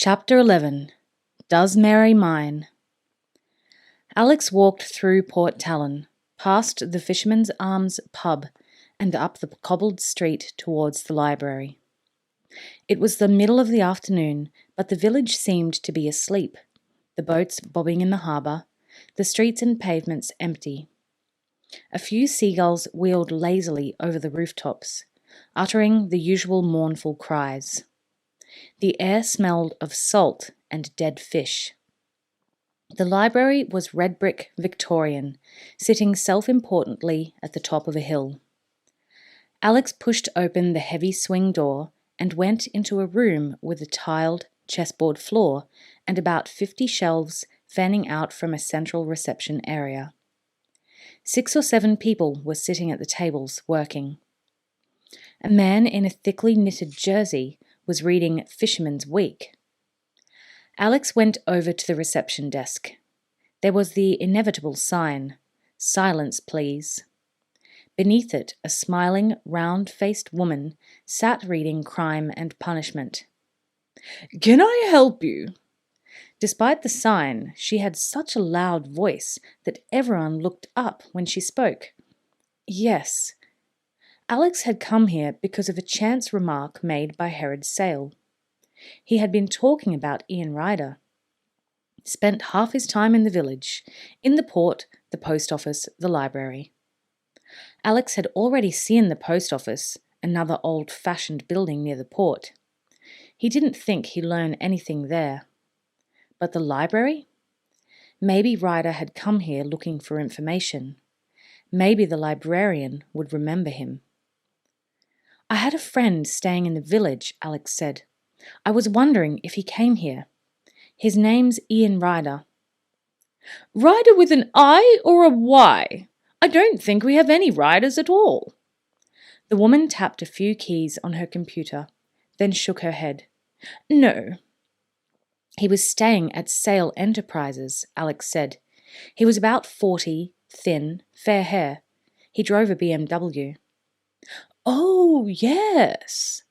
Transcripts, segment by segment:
Chapter 11. Does Mary Mine? Alex walked through Port Talon, past the Fisherman's Arms pub, and up the cobbled street towards the library. It was the middle of the afternoon, but the village seemed to be asleep, the boats bobbing in the harbour, the streets and pavements empty. A few seagulls wheeled lazily over the rooftops, uttering the usual mournful cries. The air smelled of salt and dead fish. The library was red brick Victorian, sitting self-importantly at the top of a hill. Alex pushed open the heavy swing door and went into a room with a tiled chessboard floor and about 50 shelves fanning out from a central reception area. 6 or 7 people were sitting at the tables working. A man in a thickly knitted jersey was reading Fisherman's Week. Alex went over to the reception desk. There was the inevitable sign, "Silence, please." Beneath it, a smiling, round-faced woman sat reading Crime and Punishment. "Can I help you?" Despite the sign, she had such a loud voice that everyone looked up when she spoke. Yes. Alex had come here because of a chance remark made by Herod Sale. He had been talking about Ian Ryder. Spent half his time in the village, in the port, the post office, the library. Alex had already seen the post office, another old-fashioned building near the port. He didn't think he'd learn anything there. But the library? Maybe Ryder had come here looking for information. Maybe the librarian would remember him. "I had a friend staying in the village," Alex said. "I was wondering if he came here. His name's Ian Ryder." "Ryder with an I or a Y? I don't think we have any Ryders at all." The woman tapped a few keys on her computer, then shook her head. "No." "He was staying at Sale Enterprises," Alex said. "He was about 40, thin, fair hair. He drove a BMW. "Oh, yes."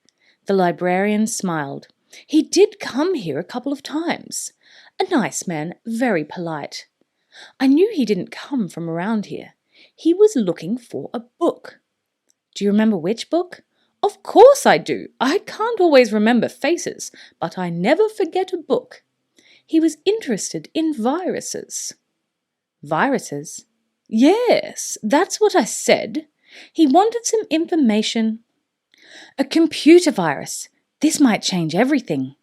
The librarian smiled. "He did come here a couple of times. A nice man, very polite. I knew he didn't come from around here. He was looking for a book." "Do you remember which book?" "Of course I do. I can't always remember faces, but I never forget a book. He was interested in viruses." "Viruses?" "Yes, that's what I said. He wanted some information." "A computer virus. This might change everything."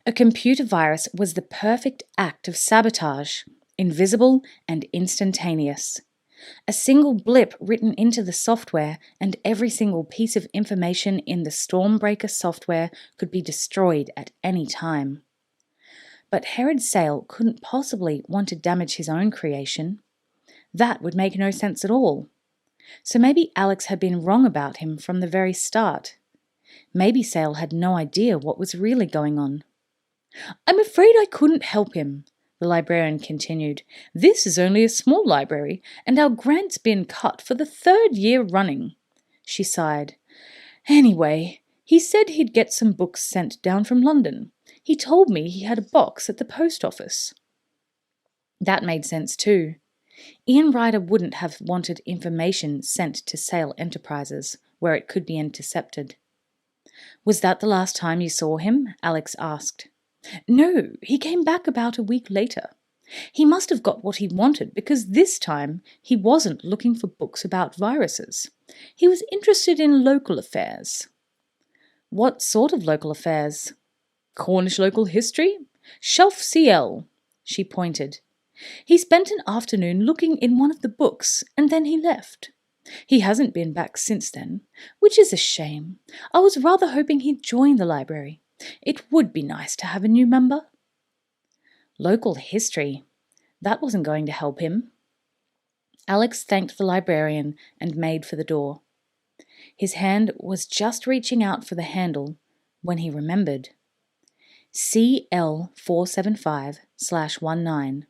A computer virus was the perfect act of sabotage, invisible and instantaneous. A single blip written into the software and every single piece of information in the Stormbreaker software could be destroyed at any time. But Herod Sale couldn't possibly want to damage his own creation. That would make no sense at all. So maybe Alex had been wrong about him from the very start. Maybe Sale had no idea what was really going on. "I'm afraid I couldn't help him," the librarian continued. "This is only a small library, and our grant's been cut for the 3rd year running." She sighed. "Anyway, he said he'd get some books sent down from London. He told me he had a box at the post office." That made sense too. Ian Ryder wouldn't have wanted information sent to Sale Enterprises, where it could be intercepted. "Was that the last time you saw him?" Alex asked. "No, he came back about a week later. He must have got what he wanted because this time he wasn't looking for books about viruses. He was interested in local affairs." "What sort of local affairs?" "Cornish local history. Shelf CL." She pointed. "He spent an afternoon looking in one of the books, and then he left. He hasn't been back since then, which is a shame. I was rather hoping he'd join the library. It would be nice to have a new member." Local history. That wasn't going to help him. Alex thanked the librarian and made for the door. His hand was just reaching out for the handle when he remembered. CL475/19.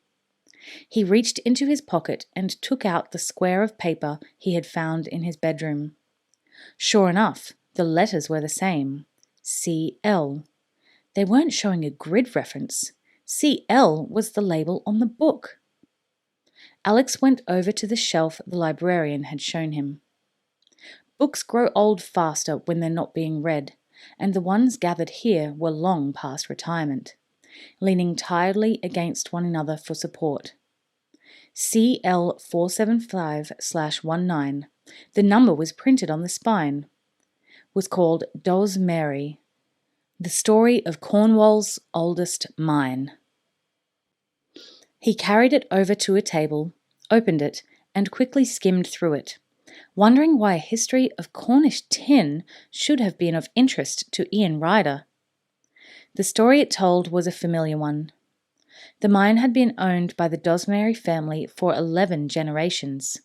He reached into his pocket and took out the square of paper he had found in his bedroom. Sure enough, the letters were the same. CL. They weren't showing a grid reference. CL was the label on the book. Alex went over to the shelf the librarian had shown him. Books grow old faster when they're not being read, and the ones gathered here were long past retirement, leaning tiredly against one another for support. CL 475/19, the number was printed on the spine, was called Dos Mary, the story of Cornwall's oldest mine. He carried it over to a table, opened it, and quickly skimmed through it, wondering why a history of Cornish tin should have been of interest to Ian Ryder. The story it told was a familiar one. The mine had been owned by the Dosmary family for 11 generations.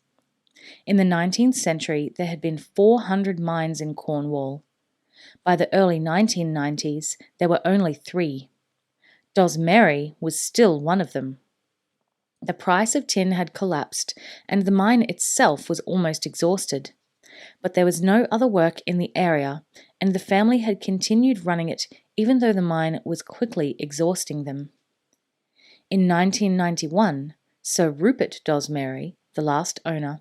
In the 19th century, there had been 400 mines in Cornwall. By the early 1990s, there were only 3. Dosmary was still one of them. The price of tin had collapsed, and the mine itself was almost exhausted. But there was no other work in the area, and the family had continued running it even though the mine was quickly exhausting them. In 1991, Sir Rupert Dosmary, the last owner,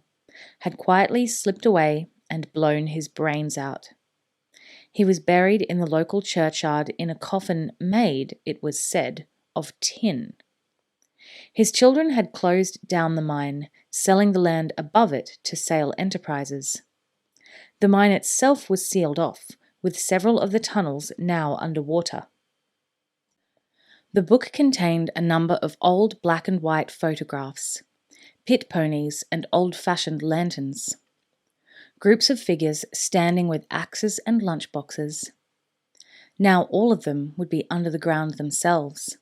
had quietly slipped away and blown his brains out. He was buried in the local churchyard in a coffin made, it was said, of tin. His children had closed down the mine, selling the land above it to Sale Enterprises. The mine itself was sealed off, with several of the tunnels now underwater. The book contained a number of old black and white photographs, pit ponies and old-fashioned lanterns, groups of figures standing with axes and lunchboxes. Now all of them would be under the ground themselves.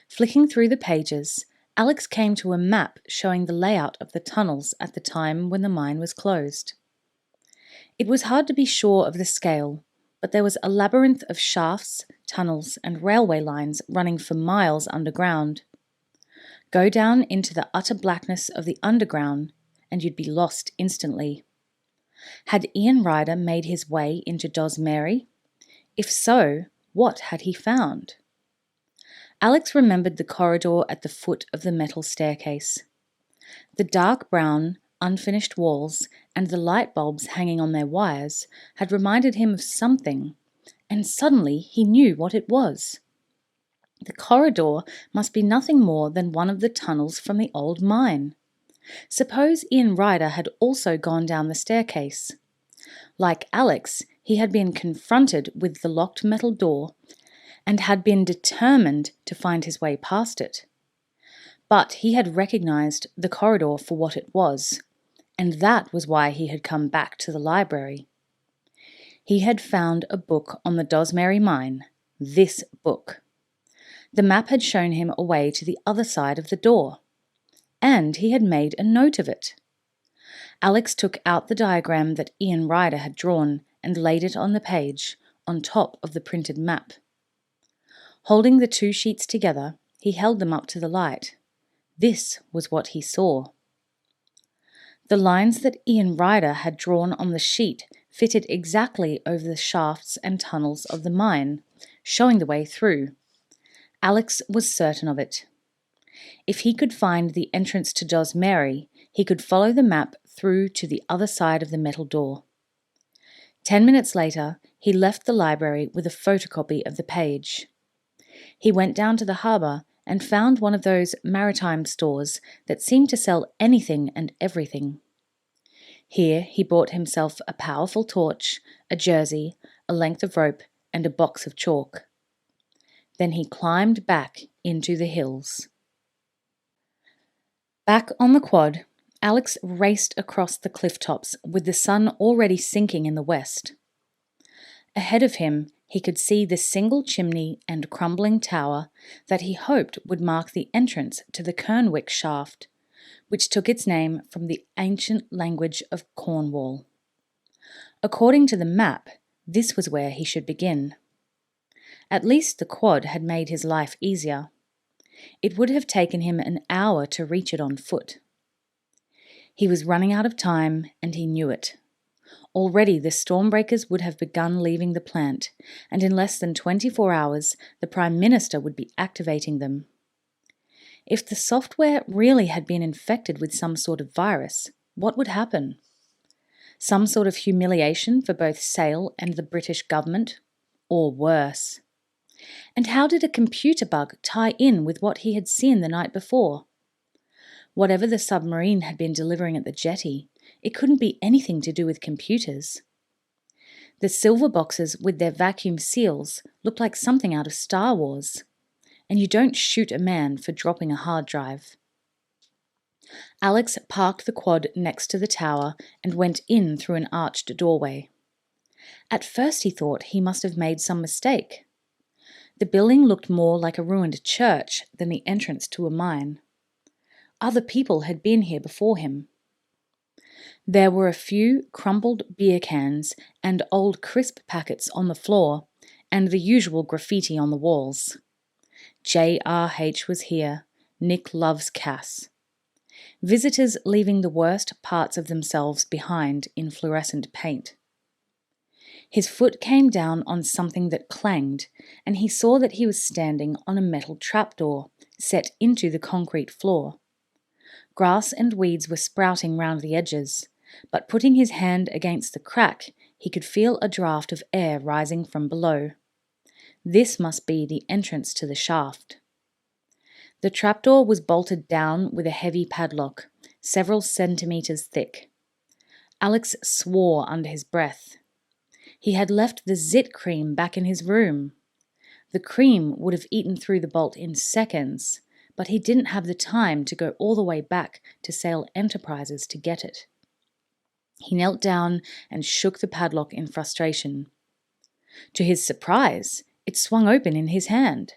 Flicking through the pages, Alex came to a map showing the layout of the tunnels at the time when the mine was closed. It was hard to be sure of the scale, but there was a labyrinth of shafts, tunnels, and railway lines running for miles underground. Go down into the utter blackness of the underground, and you'd be lost instantly. Had Ian Ryder made his way into Dosmary? If so, what had he found? Alex remembered the corridor at the foot of the metal staircase. The dark brown, unfinished walls and the light bulbs hanging on their wires had reminded him of something, and suddenly he knew what it was. The corridor must be nothing more than one of the tunnels from the old mine. Suppose Ian Ryder had also gone down the staircase. Like Alex, he had been confronted with the locked metal door and had been determined to find his way past it. But he had recognized the corridor for what it was, and that was why he had come back to the library. He had found a book on the Dosmary mine, this book. The map had shown him a way to the other side of the door, and he had made a note of it. Alex took out the diagram that Ian Ryder had drawn and laid it on the page, on top of the printed map. Holding the 2 sheets together, he held them up to the light. This was what he saw. The lines that Ian Ryder had drawn on the sheet fitted exactly over the shafts and tunnels of the mine, showing the way through. Alex was certain of it. If he could find the entrance to Dosmary, he could follow the map through to the other side of the metal door. 10 minutes later, he left the library with a photocopy of the page. He went down to the harbour and found one of those maritime stores that seemed to sell anything and everything. Here he bought himself a powerful torch, a jersey, a length of rope, and a box of chalk. Then he climbed back into the hills. Back on the quad, Alex raced across the cliff tops with the sun already sinking in the west. Ahead of him, he could see the single chimney and crumbling tower that he hoped would mark the entrance to the Kernwick shaft, which took its name from the ancient language of Cornwall. According to the map, this was where he should begin. At least the quad had made his life easier. It would have taken him an hour to reach it on foot. He was running out of time, and he knew it. Already the Stormbreakers would have begun leaving the plant, and in less than 24 hours, the Prime Minister would be activating them. If the software really had been infected with some sort of virus, what would happen? Some sort of humiliation for both Sale and the British government? Or worse? And how did a computer bug tie in with what he had seen the night before? Whatever the submarine had been delivering at the jetty, it couldn't be anything to do with computers. The silver boxes with their vacuum seals looked like something out of Star Wars. And you don't shoot a man for dropping a hard drive. Alex parked the quad next to the tower and went in through an arched doorway. At first he thought he must have made some mistake. The building looked more like a ruined church than the entrance to a mine. Other people had been here before him. There were a few crumpled beer cans and old crisp packets on the floor, and the usual graffiti on the walls. JRH was here. Nick loves Cass. Visitors leaving the worst parts of themselves behind in fluorescent paint. His foot came down on something that clanged, and he saw that he was standing on a metal trapdoor set into the concrete floor. Grass and weeds were sprouting round the edges, but putting his hand against the crack, he could feel a draft of air rising from below. This must be the entrance to the shaft. The trapdoor was bolted down with a heavy padlock, several centimetres thick. Alex swore under his breath. He had left the zit cream back in his room. The cream would have eaten through the bolt in seconds, but he didn't have the time to go all the way back to Sale Enterprises to get it. He knelt down and shook the padlock in frustration. To his surprise, it swung open in his hand.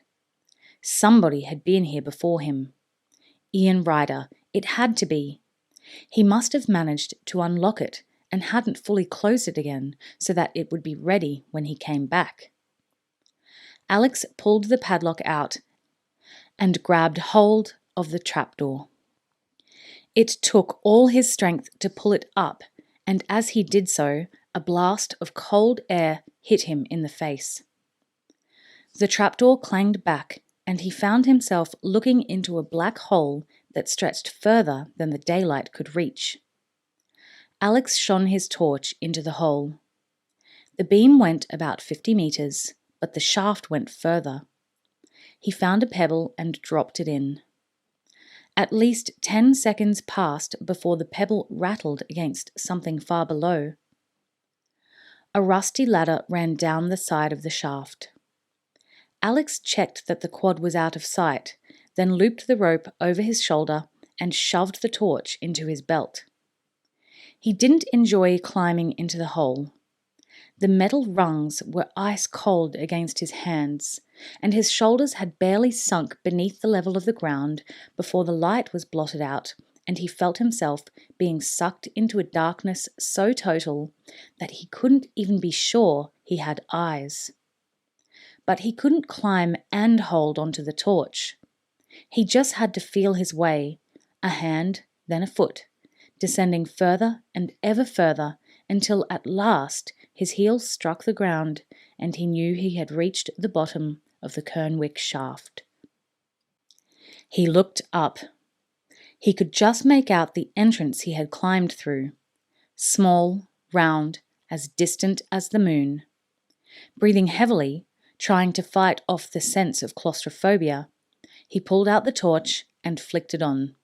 Somebody had been here before him. Ian Ryder, it had to be. He must have managed to unlock it and hadn't fully closed it again so that it would be ready when he came back. Alex pulled the padlock out and grabbed hold of the trapdoor. It took all his strength to pull it up, and as he did so, a blast of cold air hit him in the face. The trapdoor clanged back, and he found himself looking into a black hole that stretched further than the daylight could reach. Alex shone his torch into the hole. The beam went about 50 metres, but the shaft went further. He found a pebble and dropped it in. At least 10 seconds passed before the pebble rattled against something far below. A rusty ladder ran down the side of the shaft. Alex checked that the quad was out of sight, then looped the rope over his shoulder and shoved the torch into his belt. He didn't enjoy climbing into the hole. The metal rungs were ice cold against his hands, and his shoulders had barely sunk beneath the level of the ground before the light was blotted out, and he felt himself being sucked into a darkness so total that he couldn't even be sure he had eyes. But he couldn't climb and hold onto the torch. He just had to feel his way, a hand, then a foot, descending further and ever further until at last his heels struck the ground and he knew he had reached the bottom of the Kernwick shaft. He looked up. He could just make out the entrance he had climbed through, small, round, as distant as the moon. Breathing heavily, trying to fight off the sense of claustrophobia, he pulled out the torch and flicked it on.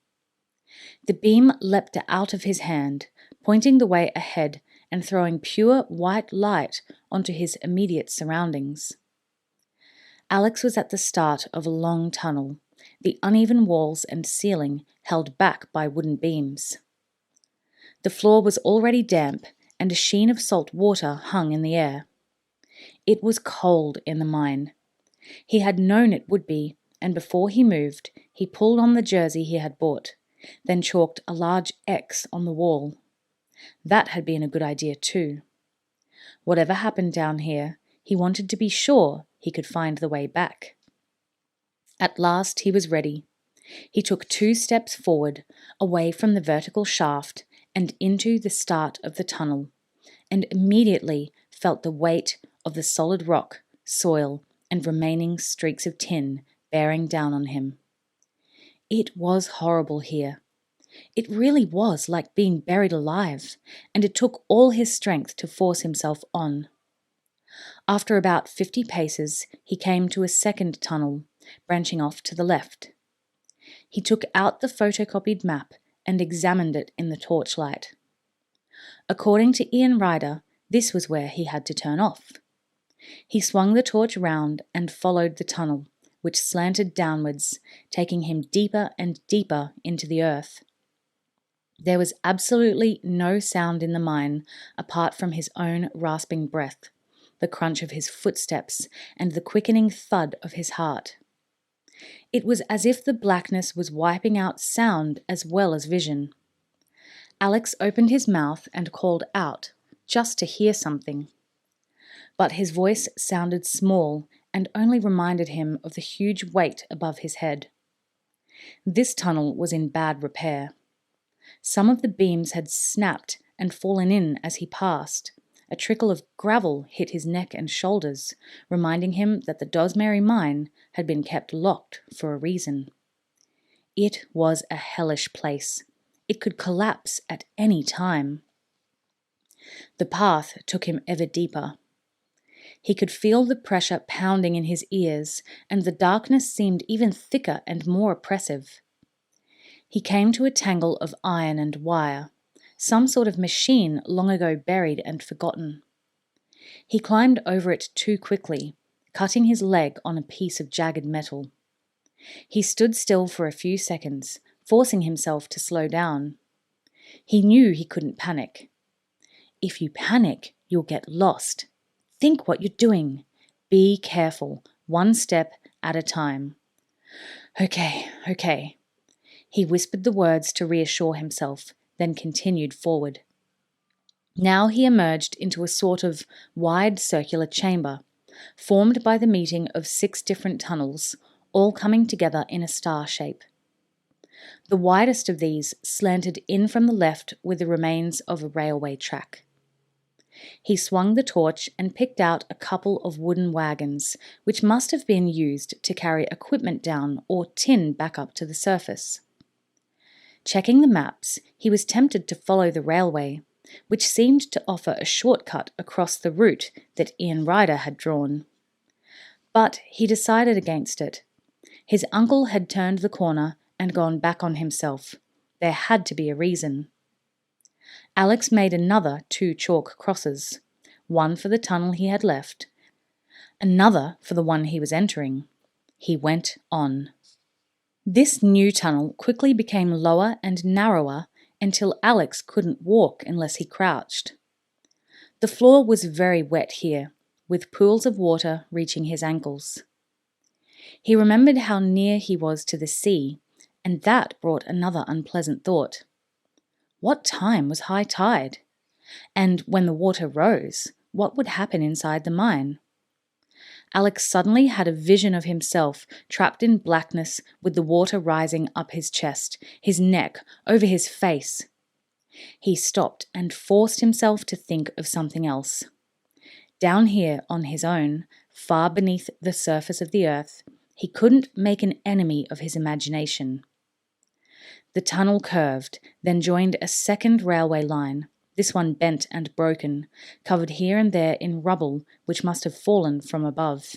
The beam leapt out of his hand, pointing the way ahead and throwing pure white light onto his immediate surroundings. Alex was at the start of a long tunnel, the uneven walls and ceiling held back by wooden beams. The floor was already damp, and a sheen of salt water hung in the air. It was cold in the mine. He had known it would be, and before he moved, he pulled on the jersey he had bought, then chalked a large X on the wall. That had been a good idea too. Whatever happened down here, he wanted to be sure he could find the way back. At last he was ready. He took 2 steps forward, away from the vertical shaft, and into the start of the tunnel, and immediately felt the weight of the solid rock, soil, and remaining streaks of tin bearing down on him. It was horrible here. It really was like being buried alive, and it took all his strength to force himself on. After about 50 paces, he came to a second tunnel, branching off to the left. He took out the photocopied map and examined it in the torchlight. According to Ian Ryder, this was where he had to turn off. He swung the torch round and followed the tunnel, which slanted downwards, taking him deeper and deeper into the earth. There was absolutely no sound in the mine apart from his own rasping breath, the crunch of his footsteps, and the quickening thud of his heart. It was as if the blackness was wiping out sound as well as vision. Alex opened his mouth and called out, just to hear something. But his voice sounded small and only reminded him of the huge weight above his head. This tunnel was in bad repair. Some of the beams had snapped and fallen in as he passed. A trickle of gravel hit his neck and shoulders, reminding him that the Dosmary mine had been kept locked for a reason. It was a hellish place. It could collapse at any time. The path took him ever deeper. He could feel the pressure pounding in his ears, and the darkness seemed even thicker and more oppressive. He came to a tangle of iron and wire, some sort of machine long ago buried and forgotten. He climbed over it too quickly, cutting his leg on a piece of jagged metal. He stood still for a few seconds, forcing himself to slow down. He knew he couldn't panic. If you panic, you'll get lost. Think what you're doing. Be careful, one step at a time. Okay. He whispered the words to reassure himself, then continued forward. Now he emerged into a sort of wide circular chamber, formed by the meeting of 6 different tunnels, all coming together in a star shape. The widest of these slanted in from the left with the remains of a railway track. He swung the torch and picked out a couple of wooden wagons, which must have been used to carry equipment down or tin back up to the surface. Checking the maps, he was tempted to follow the railway, which seemed to offer a shortcut across the route that Ian Ryder had drawn. But he decided against it. His uncle had turned the corner and gone back on himself. There had to be a reason. Alex made another 2 chalk crosses, one for the tunnel he had left, another for the one he was entering. He went on. This new tunnel quickly became lower and narrower until Alex couldn't walk unless he crouched. The floor was very wet here, with pools of water reaching his ankles. He remembered how near he was to the sea, and that brought another unpleasant thought. What time was high tide? And when the water rose, what would happen inside the mine? Alex suddenly had a vision of himself trapped in blackness with the water rising up his chest, his neck, over his face. He stopped and forced himself to think of something else. Down here on his own, far beneath the surface of the earth, he couldn't make an enemy of his imagination. The tunnel curved, then joined a second railway line, this one bent and broken, covered here and there in rubble which must have fallen from above.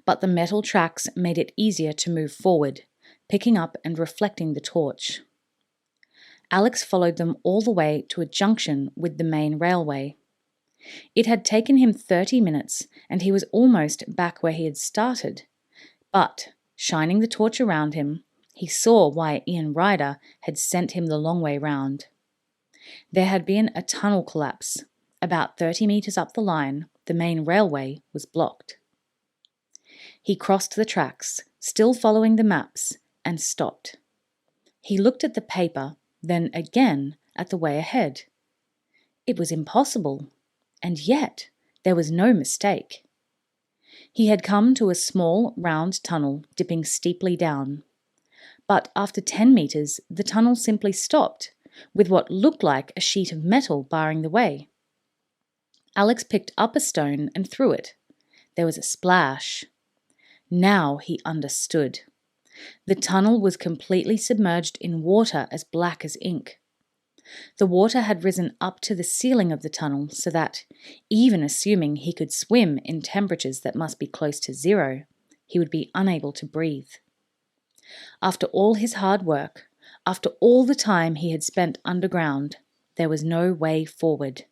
But the metal tracks made it easier to move forward, picking up and reflecting the torch. Alex followed them all the way to a junction with the main railway. It had taken him 30 minutes, and he was almost back where he had started. But, shining the torch around him, he saw why Ian Ryder had sent him the long way round. There had been a tunnel collapse. About 30 metres up the line, the main railway was blocked. He crossed the tracks, still following the maps, and stopped. He looked at the paper, then again at the way ahead. It was impossible, and yet there was no mistake. He had come to a small, round tunnel dipping steeply down. But after 10 metres, the tunnel simply stopped, with what looked like a sheet of metal barring the way. Alex picked up a stone and threw it. There was a splash. Now he understood. The tunnel was completely submerged in water as black as ink. The water had risen up to the ceiling of the tunnel so that, even assuming he could swim in temperatures that must be close to zero, he would be unable to breathe. After all his hard work, after all the time he had spent underground, there was no way forward.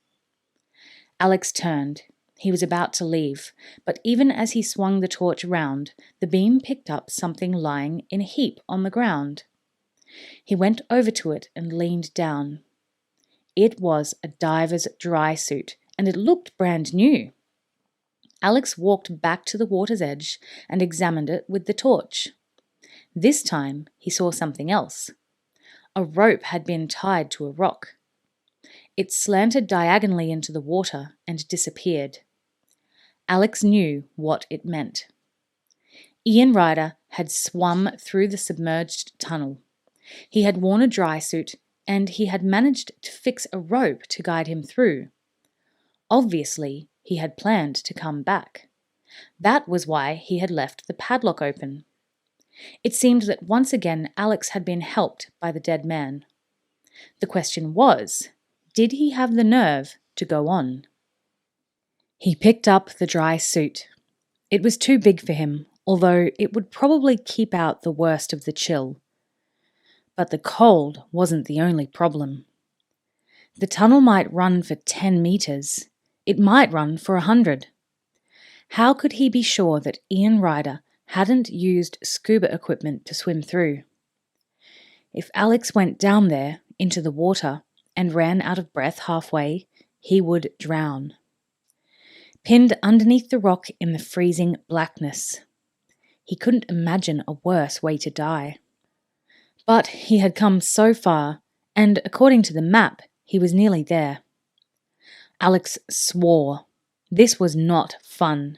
Alex turned. He was about to leave, but even as he swung the torch around, the beam picked up something lying in a heap on the ground. He went over to it and leaned down. It was a diver's dry suit, and it looked brand new. Alex walked back to the water's edge and examined it with the torch. This time he saw something else. A rope had been tied to a rock. It slanted diagonally into the water and disappeared. Alex knew what it meant. Ian Ryder had swum through the submerged tunnel. He had worn a dry suit, and he had managed to fix a rope to guide him through. Obviously, he had planned to come back. That was why he had left the padlock open. It seemed that once again Alex had been helped by the dead man. The question was, did he have the nerve to go on? He picked up the dry suit. It was too big for him, although it would probably keep out the worst of the chill. But the cold wasn't the only problem. The tunnel might run for 10 meters. It might run for 100. How could he be sure that Ian Ryder hadn't used scuba equipment to swim through? If Alex went down there, into the water, and ran out of breath halfway, he would drown. Pinned underneath the rock in the freezing blackness. He couldn't imagine a worse way to die. But he had come so far, and according to the map, he was nearly there. Alex swore. This was not fun.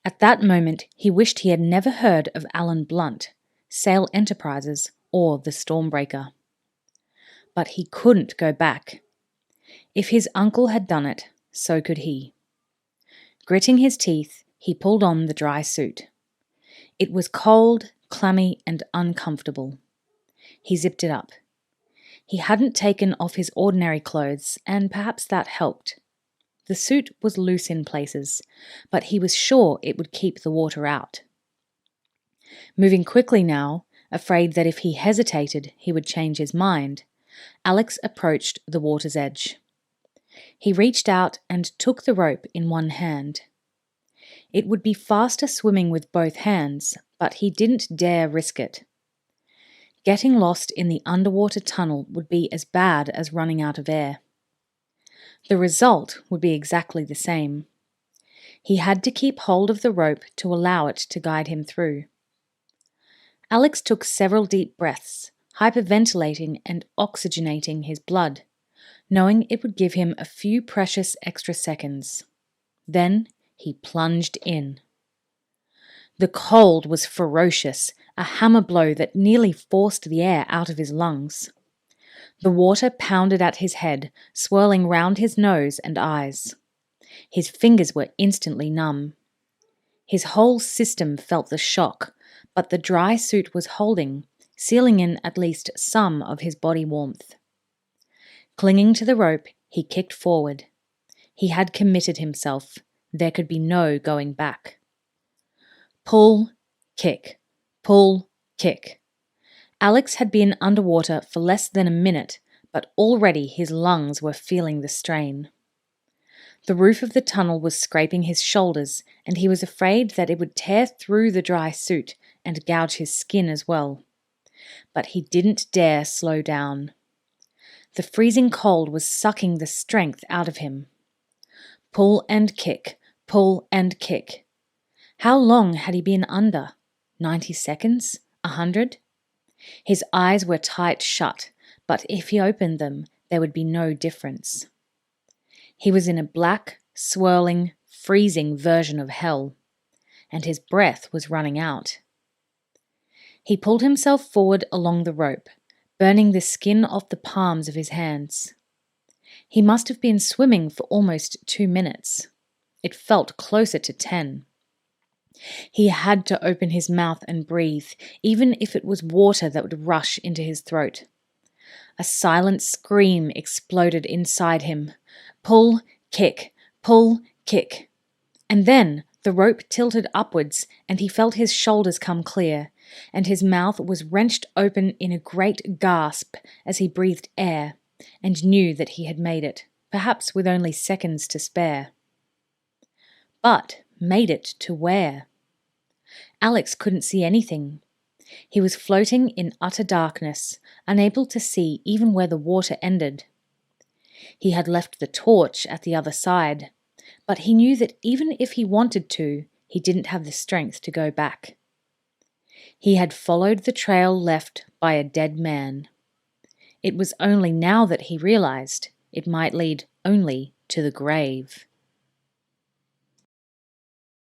At that moment, he wished he had never heard of Alan Blunt, Sail Enterprises, or the Stormbreaker. But he couldn't go back. If his uncle had done it, so could he. Gritting his teeth, he pulled on the dry suit. It was cold, clammy, and uncomfortable. He zipped it up. He hadn't taken off his ordinary clothes, and perhaps that helped. The suit was loose in places, but he was sure it would keep the water out. Moving quickly now, afraid that if he hesitated he would change his mind, Alex approached the water's edge. He reached out and took the rope in one hand. It would be faster swimming with both hands, but he didn't dare risk it. Getting lost in the underwater tunnel would be as bad as running out of air. The result would be exactly the same. He had to keep hold of the rope to allow it to guide him through. Alex took several deep breaths, hyperventilating and oxygenating his blood, knowing it would give him a few precious extra seconds. Then he plunged in. The cold was ferocious, a hammer blow that nearly forced the air out of his lungs. The water pounded at his head, swirling round his nose and eyes. His fingers were instantly numb. His whole system felt the shock, but the dry suit was holding, sealing in at least some of his body warmth. Clinging to the rope, he kicked forward. He had committed himself. There could be no going back. Pull, kick, pull, kick. Alex had been underwater for less than a minute, but already his lungs were feeling the strain. The roof of the tunnel was scraping his shoulders, and he was afraid that it would tear through the dry suit and gouge his skin as well. But he didn't dare slow down. The freezing cold was sucking the strength out of him. Pull and kick, pull and kick. How long had he been under? 90 seconds? 100? His eyes were tight shut, but if he opened them, there would be no difference. He was in a black, swirling, freezing version of hell, and his breath was running out. He pulled himself forward along the rope, burning the skin off the palms of his hands. He must have been swimming for almost 2 minutes. It felt closer to 10. He had to open his mouth and breathe, even if it was water that would rush into his throat. A silent scream exploded inside him. Pull, kick, pull, kick. And then the rope tilted upwards, and he felt his shoulders come clear, and his mouth was wrenched open in a great gasp as he breathed air, and knew that he had made it, perhaps with only seconds to spare. But made it to where? Alex couldn't see anything. He was floating in utter darkness, unable to see even where the water ended. He had left the torch at the other side, but he knew that even if he wanted to, he didn't have the strength to go back. He had followed the trail left by a dead man. It was only now that he realized it might lead only to the grave.